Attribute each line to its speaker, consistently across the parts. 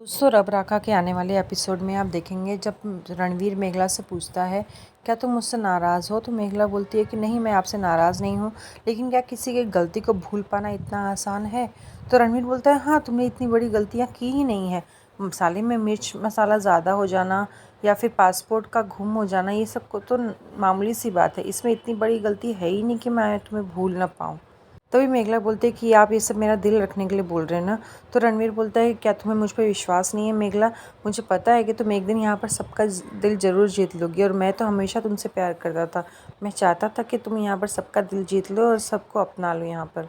Speaker 1: दोस्तों रब राखा के आने वाले एपिसोड में आप देखेंगे जब रणवीर मेघला से पूछता है क्या तुम मुझसे नाराज़ हो, तो मेघला बोलती है कि नहीं, मैं आपसे नाराज़ नहीं हूँ, लेकिन क्या किसी की गलती को भूल पाना इतना आसान है। तो रणवीर बोलता है हाँ, तुमने इतनी बड़ी गलतियाँ की ही नहीं है। मसाले में मिर्च मसाला ज़्यादा हो जाना या फिर पासपोर्ट का गुम हो जाना, ये सब को तो मामूली सी बात है, इसमें इतनी बड़ी गलती है ही नहीं कि मैं तुम्हें भूल ना पाऊँ। तभी मेघला बोलते है कि आप ये सब मेरा दिल रखने के लिए बोल रहे हैं ना। तो रणवीर बोलता है क्या तुम्हें मुझ पर विश्वास नहीं है मेघला, मुझे पता है कि तुम एक दिन यहाँ पर सबका दिल ज़रूर जीत लोगी, और मैं तो हमेशा तुमसे प्यार करता था। मैं चाहता था कि तुम यहाँ पर सबका दिल जीत लो और सबको अपना लो यहाँ पर।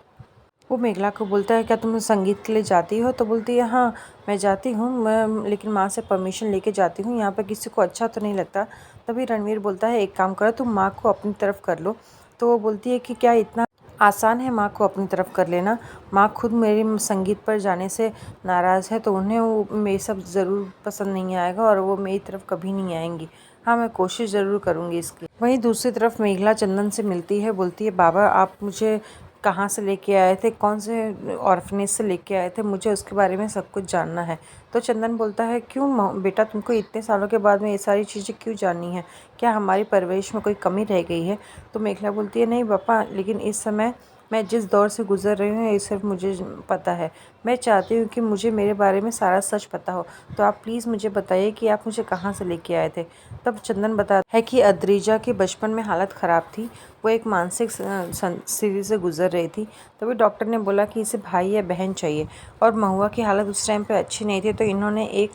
Speaker 1: वो मेघला को बोलता है क्या तुम संगीत के लिए जाती हो, तो बोलती है हाँ मैं जाती हूँ, मैं लेकिन माँ से परमिशन लेके जाती हूँ, यहाँ पर किसी को अच्छा तो नहीं लगता। तभी रणवीर बोलता है एक काम करो, तुम माँ को अपनी तरफ कर लो। तो वो बोलती है कि क्या इतना आसान है माँ को अपनी तरफ कर लेना, माँ खुद मेरे संगीत पर जाने से नाराज़ है, तो उन्हें वो ये सब ज़रूर पसंद नहीं आएगा और वो मेरी तरफ कभी नहीं आएंगी। हाँ, मैं कोशिश ज़रूर करूँगी इसकी। वहीं दूसरी तरफ मेघला चंदन से मिलती है, बोलती है बाबा आप मुझे कहाँ से लेके आए थे, कौन से ऑर्फनेज से लेके आए थे, मुझे उसके बारे में सब कुछ जानना है। तो चंदन बोलता है क्यों बेटा, तुमको इतने सालों के बाद में ये सारी चीज़ें क्यों जाननी है, क्या हमारी परवरिश में कोई कमी रह गई है। तो मेघला बोलती है नहीं पापा, लेकिन इस समय मैं जिस दौर से गुजर रही हूँ ये सिर्फ मुझे पता है। मैं चाहती हूँ कि मुझे मेरे बारे में सारा सच पता हो, तो आप प्लीज़ मुझे बताइए कि आप मुझे कहाँ से लेके आए थे। तब चंदन बताता है कि अद्रिजा के बचपन में हालत ख़राब थी, वो एक मानसिक स्थिति से गुजर रही थी। तभी डॉक्टर ने बोला कि इसे भाई या बहन चाहिए, और महुआ की हालत उस टाइम पे अच्छी नहीं थी, तो इन्होंने एक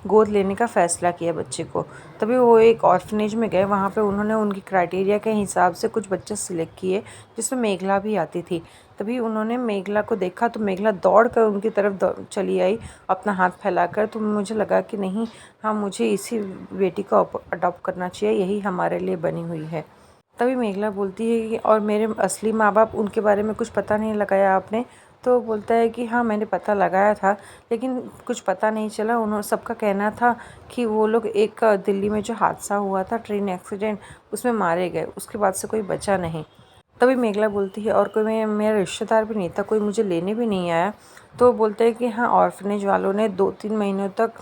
Speaker 1: गोद लेने का फ़ैसला किया बच्चे को। तभी वो एक ऑर्फनेज में गए, वहाँ पे उन्होंने उनकी क्राइटेरिया के हिसाब से कुछ बच्चे सिलेक्ट किए जिसमें मेघला भी आती थी। तभी उन्होंने मेघला को देखा तो मेघला दौड़ कर उनकी तरफ चली आई अपना हाथ फैलाकर। तो मुझे लगा कि नहीं, हाँ मुझे इसी बेटी को अडॉप्ट करना चाहिए, यही हमारे लिए बनी हुई है। तभी मेघला बोलती है कि और मेरे असली माँ बाप, उनके बारे में कुछ पता नहीं लगाया आपने। तो बोलता है कि हाँ मैंने पता लगाया था, लेकिन कुछ पता नहीं चला। उन्होंने सबका कहना था कि वो लोग एक दिल्ली में जो हादसा हुआ था, ट्रेन एक्सीडेंट, उसमें मारे गए, उसके बाद से कोई बचा नहीं। तभी मेघला बोलती है और कोई मेरा रिश्तेदार भी नहीं था, कोई मुझे लेने भी नहीं आया। तो बोलते हैं कि हाँ ऑर्फनेज वालों ने 2-3 महीनों तक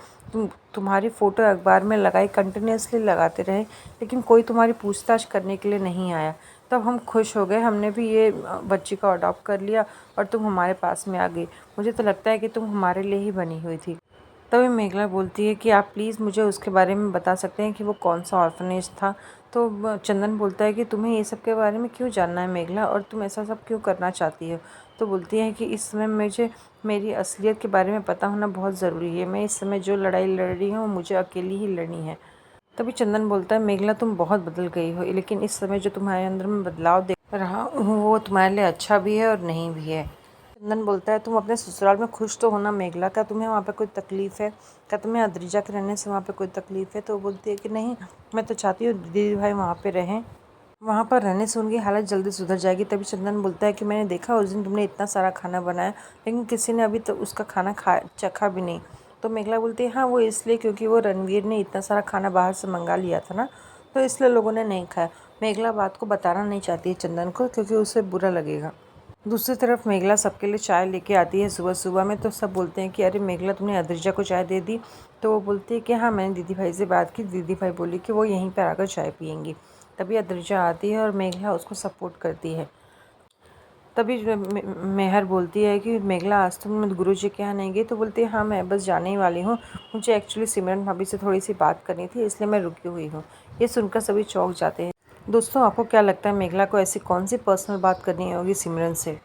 Speaker 1: तुम्हारी फ़ोटो अखबार में लगाई, कंटिन्यूसली लगाते रहे, लेकिन कोई तुम्हारी पूछताछ करने के लिए नहीं आया। तब हम खुश हो गए, हमने भी ये बच्ची को अडॉप्ट कर लिया और तुम हमारे पास में आ गई। मुझे तो लगता है कि तुम हमारे लिए ही बनी हुई थी। तभी मेघला बोलती है कि आप प्लीज़ मुझे उसके बारे में बता सकते हैं कि वो कौन सा ऑर्फनेज था। तो चंदन बोलता है कि तुम्हें ये सब के बारे में क्यों जानना है मेघला, और तुम ऐसा सब क्यों करना चाहती हो। तो बोलती है कि इस समय मुझे मेरी असलियत के बारे में पता होना बहुत ज़रूरी है, मैं इस समय जो लड़ाई लड़ रही हूँ मुझे अकेली ही लड़नी है। तभी चंदन बोलता है मेघला तुम बहुत बदल गई हो, लेकिन इस समय जो तुम्हारे अंदर में बदलाव देख रहा हूँ वो तुम्हारे लिए अच्छा भी है और नहीं भी है। चंदन बोलता है तुम अपने ससुराल में खुश तो हो ना मेघला, क्या तुम्हें वहाँ पे कोई तकलीफ़ है, क्या तुम्हें अद्रिजा के रहने से वहाँ पे कोई तकलीफ़ है। तो वो बोलती है कि नहीं, मैं तो चाहती हूँ दीदी भाई वहाँ पे रहें, वहाँ पर रहने से उनकी हालत जल्दी सुधर जाएगी। तभी चंदन बोलता है कि मैंने देखा उस दिन तुमने इतना सारा खाना बनाया, लेकिन किसी ने अभी तक उसका खाना चखा भी नहीं। तो मेघला बोलती है हाँ वो इसलिए क्योंकि वो रणवीर ने इतना सारा खाना बाहर से मंगा लिया था ना, तो इसलिए लोगों ने नहीं खाया। मेघला बात को बताना नहीं चाहती है चंदन को, क्योंकि उसे बुरा लगेगा। दूसरी तरफ मेघला सबके लिए चाय लेके आती है सुबह सुबह में। तो सब बोलते हैं कि अरे मेघला तुमने अद्रिजा को चाय दे दी। तो वो बोलती है कि हाँ मैंने दीदी भाई से बात की, दीदी भाई बोली कि वो यहीं पर आकर चाय पियेंगी। तभी अद्रिजा आती है और मेघला उसको सपोर्ट करती है। तभी मेहर बोलती है कि मेघला आज तुम गुरुजी के यहाँ नहीं गई। तो बोलती है हाँ मैं बस जाने ही वाली हूँ, मुझे एक्चुअली सिमरन भाभी से थोड़ी सी बात करनी थी, इसलिए मैं रुकी हुई हूँ। ये सुनकर सभी चौंक जाते हैं। दोस्तों आपको क्या लगता है मेघला को ऐसी कौन सी पर्सनल बात करनी होगी सिमरन से।